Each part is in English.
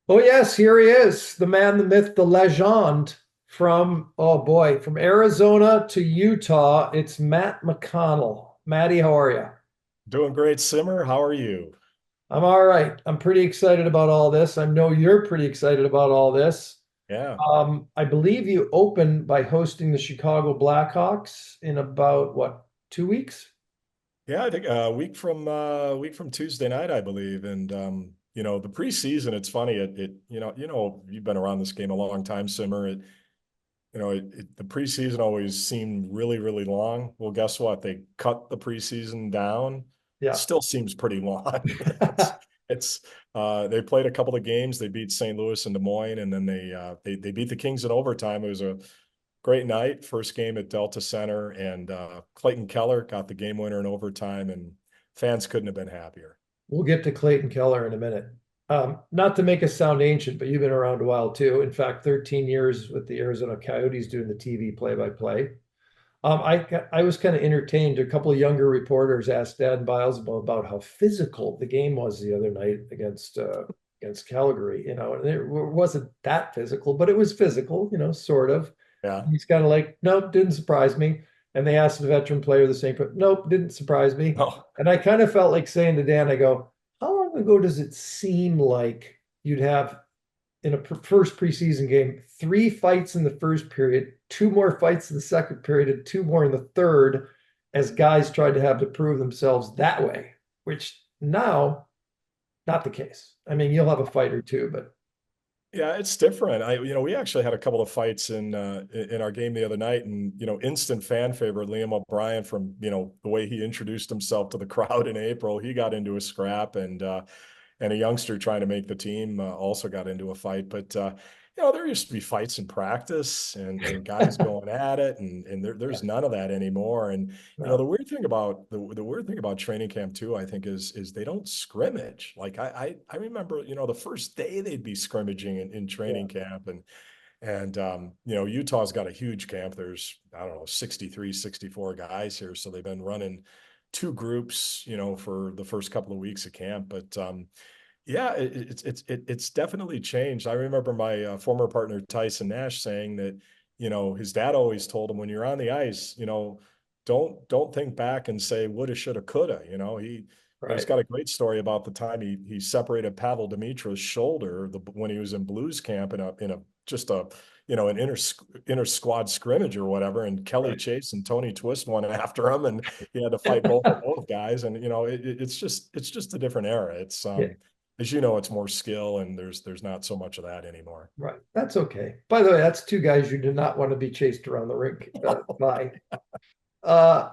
Oh yes, here he is, the man, the myth, the legend from oh boy, from Arizona to Utah. It's Matt McConnell. Matty, how are you? Doing great, Simmer. How are you? I'm all right. I'm pretty excited about all this. I know you're pretty excited about all this. Yeah. I believe you open by hosting the Chicago Blackhawks in about what, 2 weeks? Yeah, I think a week from Tuesday night, I believe. And the preseason, it's funny, you've been around this game a long time, Simmer. The preseason always seemed really, really long. Well, guess what? They cut the preseason down. Yeah. Still seems pretty long. It's they played a couple of games. They beat St. Louis and Des Moines, and then they beat the Kings in overtime. It was a great night. First game at Delta Center, and Clayton Keller got the game winner in overtime, and fans couldn't have been happier. We'll get to Clayton Keller in a minute. Not to make us sound ancient, but you've been around a while too. In fact, 13 years with the Arizona Coyotes doing the TV play-by-play. I was kind of entertained. A couple of younger reporters asked Dan Biles about how physical the game was the other night against Calgary. And it wasn't that physical, but it was physical. Sort of. Yeah. He's kind of like, nope, didn't surprise me. And they asked the veteran player the same, but nope, didn't surprise me. Oh, And I kind of felt like saying to Dan, I go, how long ago does it seem like you'd have in a first preseason game, three fights in the first period, two more fights in the second period, and two more in the third, as guys tried to have to prove themselves that way, which now not the case. I mean, you'll have a fight or two, but yeah, it's different. We actually had a couple of fights in our game the other night, and instant fan favorite Liam O'Brien from the way he introduced himself to the crowd in April. He got into a scrap, and a youngster trying to make the team also got into a fight. But there used to be fights in practice and guys going at it, and there's none of that anymore. And no, the weird thing about training camp too, I think, is they don't scrimmage. Like I remember, the first day they'd be scrimmaging in yeah, training camp, and Utah's got a huge camp. There's, I don't know, 63, 64 guys here, so they've been running two groups, for the first couple of weeks of camp. But yeah, it's definitely changed. I remember my former partner Tyson Nash saying that his dad always told him, when you're on the ice, don't think back and say woulda, shoulda, coulda. He's right. got a great story about the time he separated Pavel Dimitra's shoulder when he was in Blues camp in a just a an inter squad scrimmage or whatever, and Kelly Right. Chase and Tony Twist went after him, and he had to fight both guys, and it's just a different era. It's Yeah, as you know, it's more skill, and there's not so much of that anymore. right. That's okay. By the way, that's two guys you do not want to be chased around the rink by. Uh,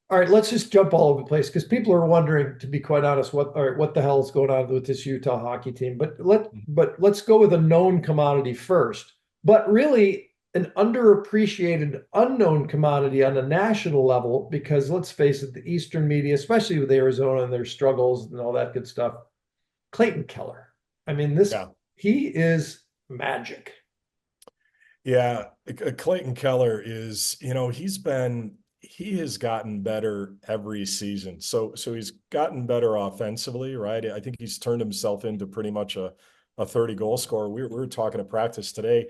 all right, let's just jump all over the place because people are wondering, to be quite honest, what the hell is going on with this Utah hockey team. But let's go with a known commodity first. But really an underappreciated, unknown commodity on a national level, because let's face it, the Eastern media, especially with Arizona and their struggles and all that good stuff, Clayton Keller. I mean, this Yeah. he is magic. Yeah, Clayton Keller is, he has gotten better every season. So he's gotten better offensively, right? I think he's turned himself into pretty much a 30 goal scorer. We were talking to practice today,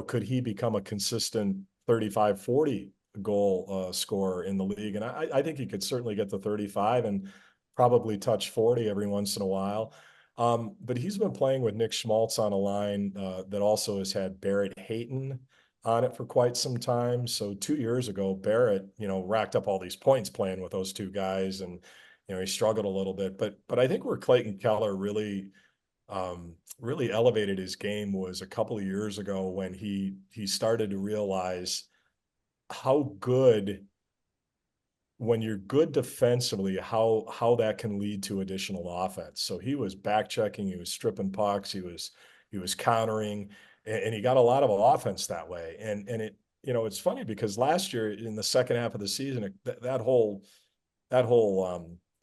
could he become a consistent 35, 40 goal scorer in the league? And I think he could certainly get to 35 and probably touch 40 every once in a while. But he's been playing with Nick Schmaltz on a line that also has had Barrett Hayton on it for quite some time. So 2 years ago, Barrett, racked up all these points playing with those two guys, and he struggled a little bit. But I think where Clayton Keller really elevated his game was a couple of years ago when he started to realize how good when you're good defensively, how that can lead to additional offense. So he was back checking, he was stripping pucks, he was countering, and he got a lot of offense that way. And it's funny because last year in the second half of the season, that whole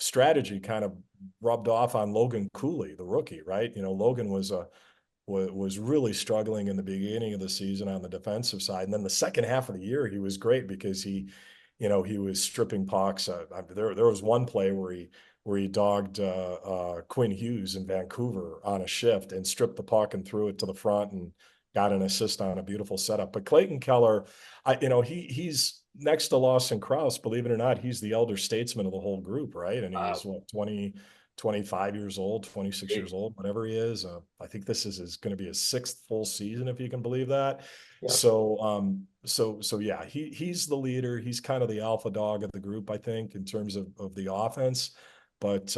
strategy kind of rubbed off on Logan Cooley, the rookie, right? Logan was really struggling in the beginning of the season on the defensive side. And then the second half of the year, he was great because he was stripping pucks. There was one play where he dogged Quinn Hughes in Vancouver on a shift and stripped the puck and threw it to the front and got an assist on a beautiful setup. But Clayton Keller, he's next to Lawson Krause, believe it or not, he's the elder statesman of the whole group, right? And he's what, 25 years old, 26 years old, whatever he is. I think this is going to be his sixth full season, if you can believe that. Yeah. So yeah, he's the leader. He's kind of the alpha dog of the group, I think, in terms of the offense. But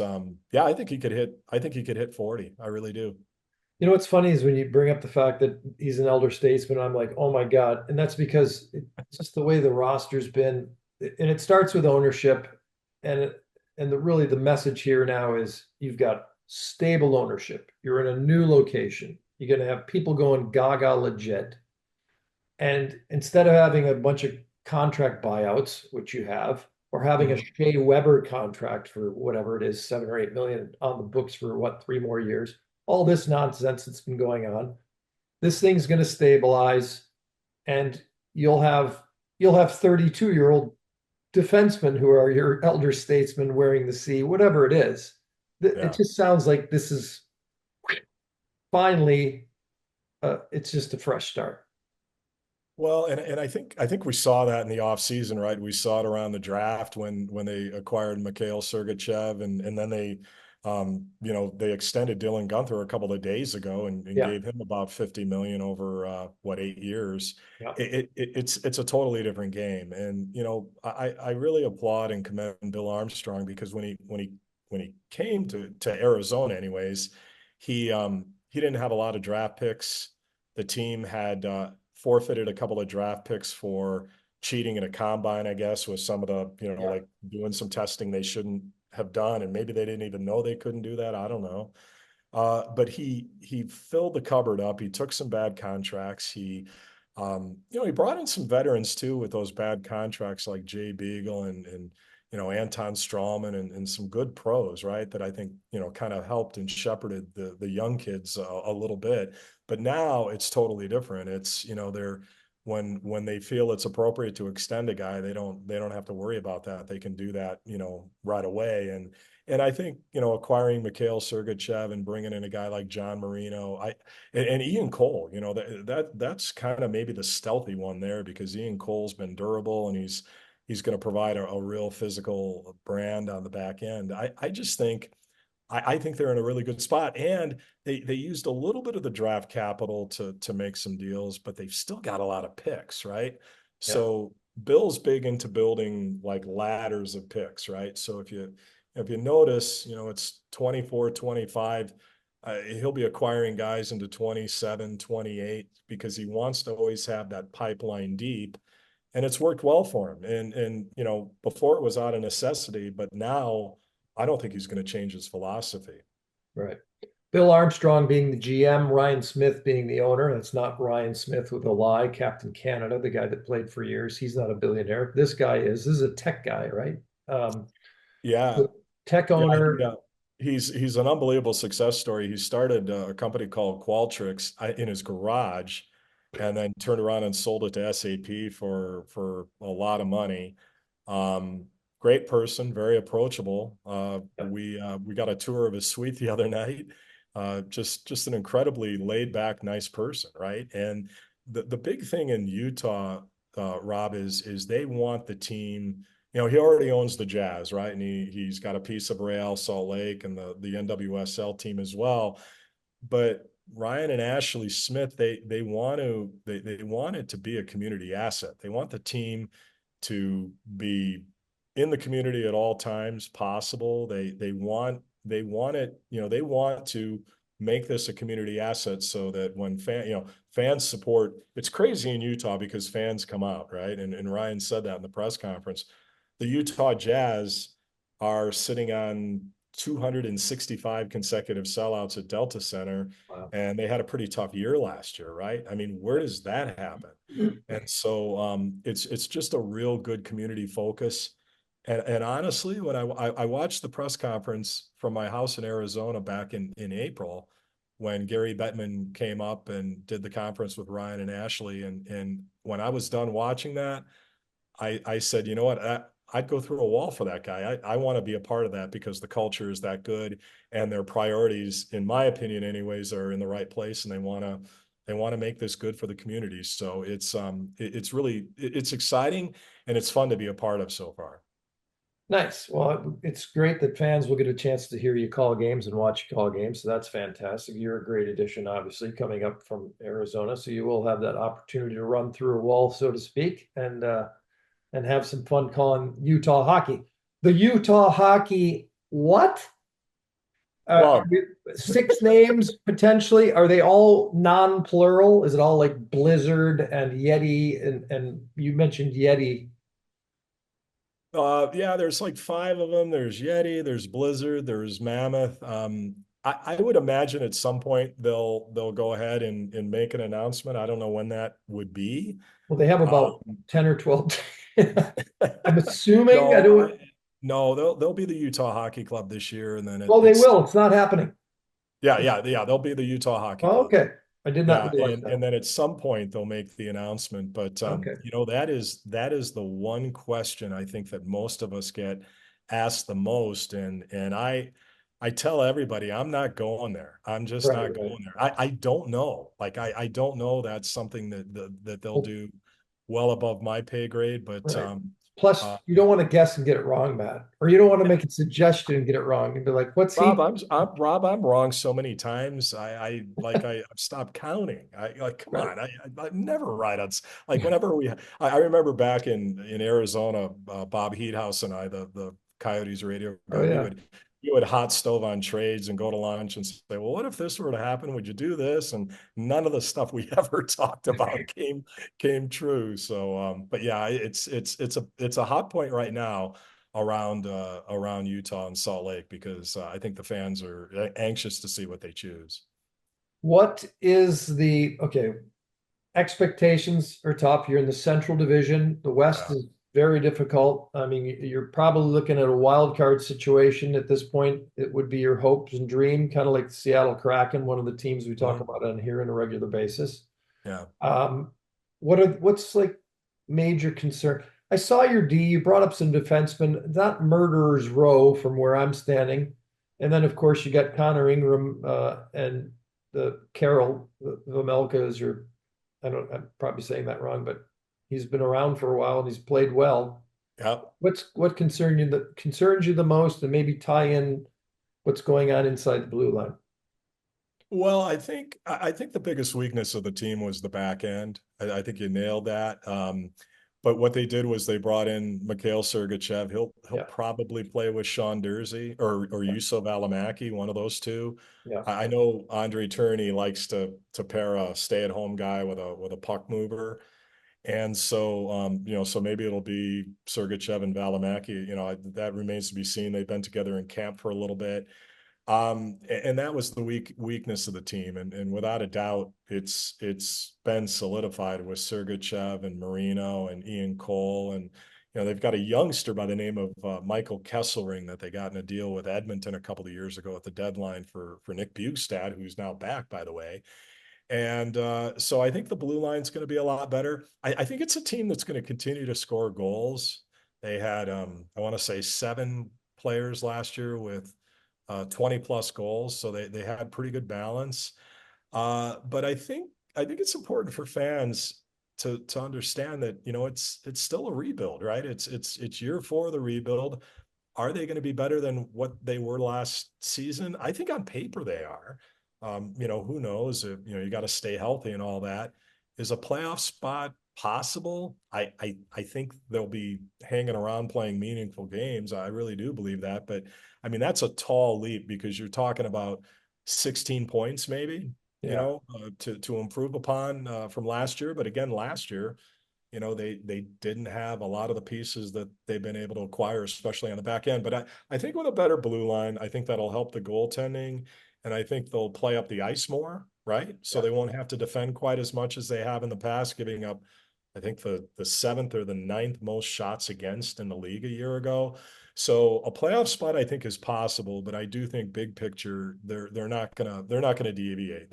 yeah, I think he could hit 40. I really do. You know what's funny is when you bring up the fact that he's an elder statesman, I'm like, oh my God. And that's because it's just the way the roster's been. And it starts with ownership. And really the message here now is you've got stable ownership. You're in a new location. You're going to have people going gaga legit. And instead of having a bunch of contract buyouts, which you have, or having a Shea Weber contract for whatever it is, 7 or 8 million on the books for what, 3 more years, all this nonsense that's been going on, this thing's going to stabilize, and you'll have 32-year-old defensemen who are your elder statesmen wearing the C, whatever it is. Yeah. It just sounds like this is finally, it's just a fresh start. Well, and I think we saw that in the offseason, right? We saw it around the draft when they acquired Mikhail Sergachev, and then they extended Dylan Gunther a couple of days ago and Yeah. gave him about 50 million over 8 years. Yeah. It's a totally different game. And I really applaud and commend Bill Armstrong, because when he came to Arizona anyways, he didn't have a lot of draft picks. The team had forfeited a couple of draft picks for cheating in a combine, I guess, with some of the, like doing some testing they shouldn't have done. And maybe they didn't even know they couldn't do that. I don't know. But he filled the cupboard up. He took some bad contracts. He brought in some veterans too with those bad contracts, like Jay Beagle and Anton Strawman and some good pros, right? That I think, kind of helped and shepherded the young kids a little bit. But now it's totally different. It's, they're when they feel it's appropriate to extend a guy, they don't have to worry about that. They can do that, right away. And I think, acquiring Mikhail Sergachev and bringing in a guy like John Marino, and Ian Cole, that's kind of maybe the stealthy one there, because Ian Cole's been durable and he's going to provide a real physical brand on the back end. I just think I think they're in a really good spot, and they used a little bit of the draft capital to make some deals, but they've still got a lot of picks, right? Yeah. So Bill's big into building like ladders of picks, right? So if you notice, it's 24, 25. He'll be acquiring guys into 27, 28, because he wants to always have that pipeline deep. And it's worked well for him. And before it was out of necessity, but now I don't think he's going to change his philosophy. Right. Bill Armstrong being the GM, Ryan Smith being the owner. That's not Ryan Smith with a lie, Captain Canada, the guy that played for years. He's not a billionaire. This guy is. This is a tech guy, right? Yeah. Tech owner. Yeah. He's an unbelievable success story. He started a company called Qualtrics in his garage, and then turned around and sold it to SAP for a lot of money. Great person, very approachable. We got a tour of his suite the other night. Just an incredibly laid back, nice person, right? And the big thing in Utah, Rob, is they want the team. He already owns the Jazz, right? And he's got a piece of Real Salt Lake and the NWSL team as well. But Ryan and Ashley Smith, they want it to be a community asset. They want the team to be in the community at all times possible. They want it, they want to make this a community asset, so that when fans support. It's crazy in Utah because fans come out, right? And Ryan said that in the press conference. The Utah Jazz are sitting on 265 consecutive sellouts at Delta Center. Wow. And they had a pretty tough year last year, right? I mean, where does that happen? And so it's just a real good community focus. And honestly, when I watched the press conference from my house in Arizona back in April, when Gary Bettman came up and did the conference with Ryan and Ashley, and when I was done watching that, I said, you know what, I'd go through a wall for that guy. I want to be a part of that because the culture is that good and their priorities, in my opinion, anyways, are in the right place, and they want to make this good for the community. So it's really it's exciting and it's fun to be a part of so far. Nice. Well, it's great that fans will get a chance to hear you call games and watch you call games. So that's fantastic. You're a great addition, obviously, coming up from Arizona. So you will have that opportunity to run through a wall, so to speak, and have some fun calling Utah hockey. The Utah hockey, what? Club. 6 names potentially. Are they all non-plural? Is it all like Blizzard and Yeti? And you mentioned Yeti. Yeah, there's like 5 of them. There's Yeti, there's Blizzard, there's Mammoth. I would imagine at some point they'll go ahead and make an announcement. I don't know when that would be. Well, they have Um, about 10 or 12. I'm assuming. I no, don't. no, they'll be the Utah Hockey Club this year, and then Well, they it's will. It's not happening. yeah, they'll be the Utah Hockey Oh, Club. okay. I did not Yeah, realize and that. then at some point they'll make the announcement. But Okay. that is the one question I think that most of us get asked the most. And I tell everybody I'm not going there. I'm just Right, not right. going there. I don't know. Like I don't know that's something that they'll Well, do well above my pay grade. But right. Plus, uh, you don't want to guess and get it wrong, Matt, or you don't want to make a suggestion and get it wrong and be like, "What's Rob, he?" I'm wrong so many times. I've stopped counting. I like, come Right. on. I'm never right on like whenever I remember back in Arizona, Bob Heathouse and I, the Coyotes radio Oh guy, we yeah. would we would hot stove on trades and go to lunch and say, well, what if this were to happen? Would you do this? And none of the stuff we ever talked about came true. So but yeah, it's a hot point right now around Utah and Salt Lake because I think the fans are anxious to see what they choose. What is the okay? Expectations are tough. You're in the Central Division. The West Yeah, is very difficult. I mean, you're probably looking at a wild card situation at this point. It would be your hopes and dream, kind of like the Seattle Kraken, one of the teams we talk mhm, about on here on a regular basis. yeah, Um, what's like major concern? I saw your D. You brought up some defensemen, not murderers row from where I'm standing, and then of course you got Connor Ingram and the Carol Vamelka is your. I don't. I'm probably saying that wrong, but he's been around for a while and he's played well. yeah. What concerns you the most, and maybe tie in what's going on inside the blue line? Well, I think the biggest weakness of the team was the back end. I think you nailed that. But what they did was they brought in Mikhail Sergachev. He'll Yeah, probably play with Sean Dursey or yeah, Yusuf Alamaki, one of those two. yeah. I know Andre Tourney likes to pair a stay-at-home guy with a puck mover. And so, so maybe it'll be Sergachev and Valimaki. That remains to be seen. They've been together in camp for a little bit. And that was the weakness of the team. And without a doubt, it's been solidified with Sergachev and Marino and Ian Cole. And, they've got a youngster by the name of Michael Kesselring that they got in a deal with Edmonton a couple of years ago at the deadline for Nick Bugstad, who's now back, by the way. And so I think the blue line's going to be a lot better. I think it's a team that's going to continue to score goals. They had, I want to say, 7 players last year with 20 plus goals, so they had pretty good balance. But I think it's important for fans to understand that it's still a rebuild, right? It's year 4 of the rebuild. Are they going to be better than what they were last season? I think on paper they are. Who knows? You got to stay healthy and all that. Is a playoff spot possible? I think they'll be hanging around playing meaningful games. I really do believe that. But I mean, that's a tall leap because you're talking about 16 points, maybe, Yeah. to improve upon from last year. But again, last year, they didn't have a lot of the pieces that they've been able to acquire, especially on the back end. But I think with a better blue line, I think that'll help the goaltending, and I think they'll play up the ice more, right? So Yeah. they won't have to defend quite as much as they have in the past, giving up, I think the 7th or the 9th most shots against in the league a year ago. So a playoff spot I think is possible, but I do think big picture they're not gonna deviate.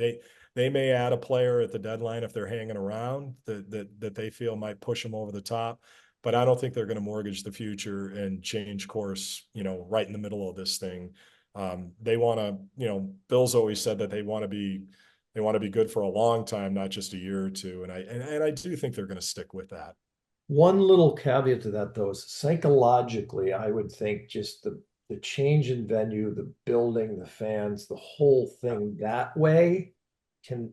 They may add a player at the deadline if they're hanging around that they feel might push them over the top. but I don't think they're going to mortgage the future and change course, right in the middle of this thing. They want to, Bill's always said that they want to be good for a long time, not just a year or two. And I do think they're going to stick with that. One little caveat to that, though, is psychologically, I would think just the change in venue, the building, the fans, the whole thing that way can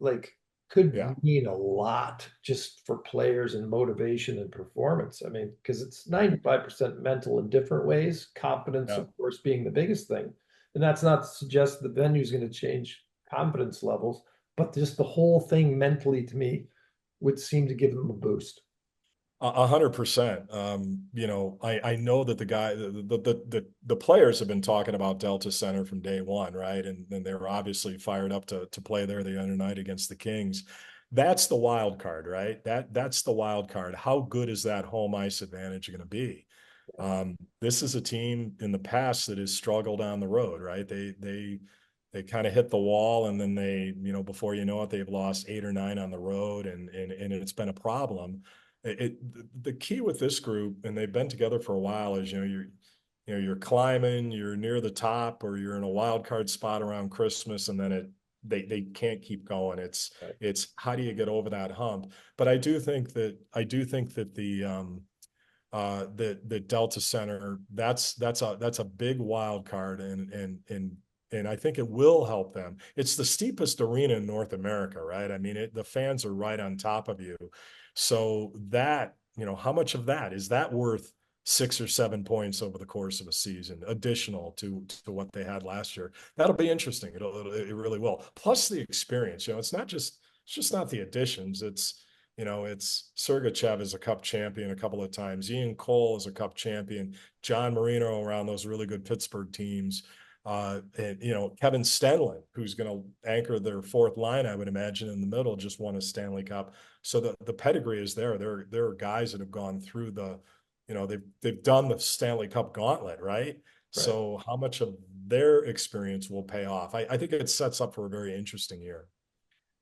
like could Yeah. mean a lot just for players and motivation and performance. I mean, because it's 95% mental in different ways, confidence, Yeah. of course, being the biggest thing. And that's not to suggest the venue is going to change confidence levels, but just the whole thing mentally to me would seem to give them a boost. 100%. I know that the players have been talking about Delta Center from day one, right? And they were obviously fired up to play there the other night against the Kings. That's the wild card, right? That's the wild card. How good is that home ice advantage going to be? This is a team in the past that has struggled on the road, right? They kind of hit the wall, and then before you know it, they've lost 8 or 9 on the road, and it's been a problem. The key with this group, and they've been together for a while, is you're climbing, you're near the top, or you're in a wild card spot around Christmas, and then they can't keep going. It's how do you get over that hump? But I do think that the Delta Center, that's a big wild card, and I think it will help them. It's the steepest arena in North America, right? I mean, the fans are right on top of you. So how much of that is that worth 6 or 7 points over the course of a season, additional to what they had last year? That'll be interesting. It really will. Plus the experience. It's just not the additions. It's Sergachev is a cup champion a couple of times. Ian Cole is a cup champion. John Marino around those really good Pittsburgh teams. And Kevin Stenlin, who's going to anchor their fourth line, I would imagine, in the middle, just won a Stanley Cup. So the pedigree is there. There are guys that have gone through they've done the Stanley Cup gauntlet, right? Right. So how much of their experience will pay off? I think it sets up for a very interesting year.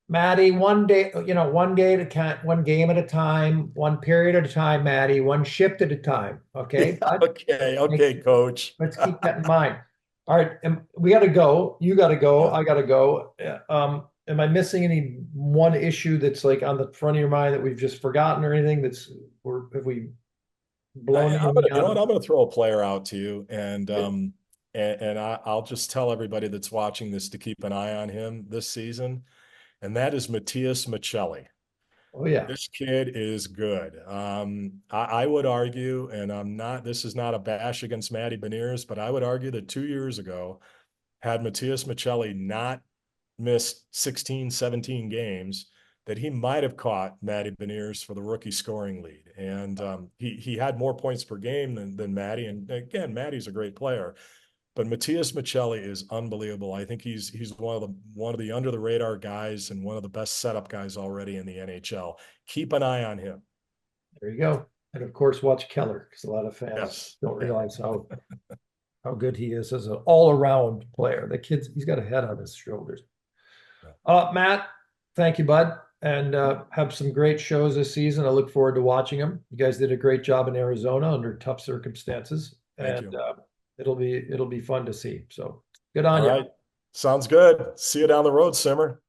Maddie, one day, one game at a time, one period at a time, Maddie, one shift at a time. Okay. Okay, okay, coach. Let's keep that in mind. All right. And we got to go. You got to go. Yeah. I got to go. Am I missing any one issue that's like on the front of your mind that we've just forgotten or anything have we blown I'm anything gonna, you out know what? of? I'm gonna throw a player out to you, and I'll just tell everybody that's watching this to keep an eye on him this season, and that is Matias Maccelli. Oh, yeah. This kid is good. I would argue, and this is not a bash against Matty Beniers, but I would argue that 2 years ago, had Matias Maccelli not missed 16, 17 games, that he might have caught Matty Beniers for the rookie scoring lead. And he had more points per game than Matty. And again, Matty's a great player. But Matias Maccelli is unbelievable. I think he's one of the under the radar guys and one of the best setup guys already in the NHL. Keep an eye on him. There you go. And of course, watch Keller because a lot of fans Yes. don't realize how good he is as an all-around player. The kid's he's got a head on his shoulders. Matt, thank you, bud, and have some great shows this season. I look forward to watching them. You guys did a great job in Arizona under tough circumstances, Thank and you. it'll be fun to see. So good on All you. right. Sounds good. See you down the road, Simmer.